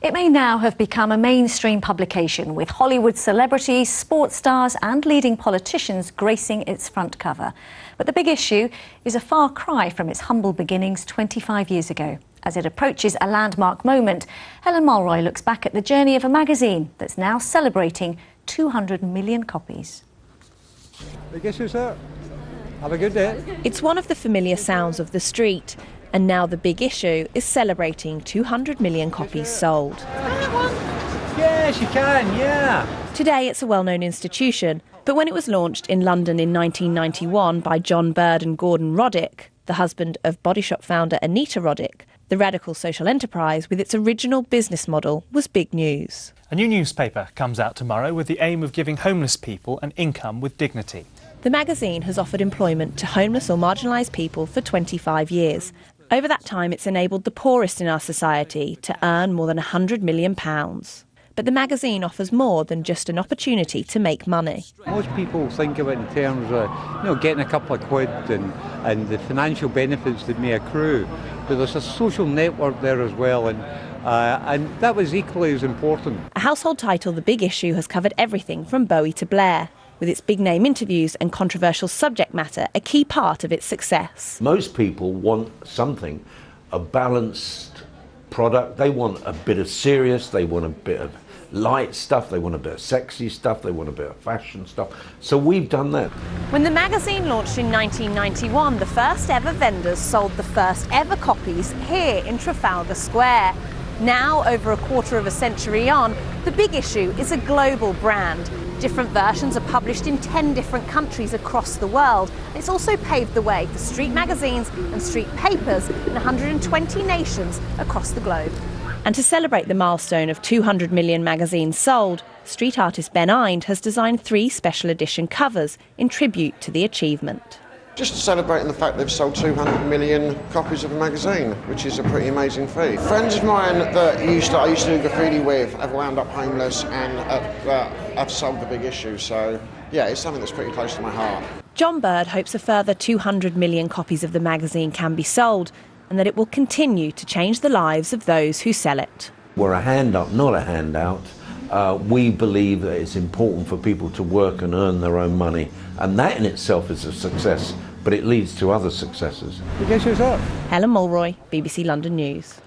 It may now have become a mainstream publication, with Hollywood celebrities, sports stars and leading politicians gracing its front cover. But the big issue is a far cry from its humble beginnings 25 years ago. As it approaches a landmark moment, Helen Mulroy looks back at the journey of a magazine that's now celebrating 200 million copies. Big issue, sir. Have a good day. It's one of the familiar sounds of the street. And now the big issue is celebrating 200 million copies sold. Yes, you can, yeah. Today it's a well-known institution, but when it was launched in London in 1991 by John Bird and Gordon Roddick, the husband of Body Shop founder Anita Roddick, the radical social enterprise with its original business model was big news. A new newspaper comes out tomorrow with the aim of giving homeless people an income with dignity. The magazine has offered employment to homeless or marginalised people for 25 years. Over that time, it's enabled the poorest in our society to earn more than £100 million. But the magazine offers more than just an opportunity to make money. Most people think of it in terms of, getting a couple of quid and the financial benefits that may accrue. But there's a social network there as well, and that was equally as important. A household title, The Big Issue, has covered everything from Bowie to Blair, with its big-name interviews and controversial subject matter a key part of its success. Most people want something, a balanced product. They want a bit of serious, they want a bit of light stuff, they want a bit of sexy stuff, they want a bit of fashion stuff. So we've done that. When the magazine launched in 1991, the first ever vendors sold the first ever copies here in Trafalgar Square. Now, over a quarter of a century on, The Big Issue is a global brand. Different versions are published in 10 different countries across the world. It's also paved the way for street magazines and street papers in 120 nations across the globe. And to celebrate the milestone of 200 million magazines sold, street artist Ben Ind has designed 3 special edition covers in tribute to the achievement. Just celebrating the fact they've sold 200 million copies of a magazine, which is a pretty amazing feat. Friends of mine that I used to do graffiti with have wound up homeless and have sold The Big Issue, so yeah, it's something that's pretty close to my heart. John Bird hopes a further 200 million copies of the magazine can be sold, and that it will continue to change the lives of those who sell it. We're a hand up, not a handout. We believe that it's important for people to work and earn their own money, and that in itself is a success, but it leads to other successes. Big issue, sir. Helen Mulroy, BBC London News.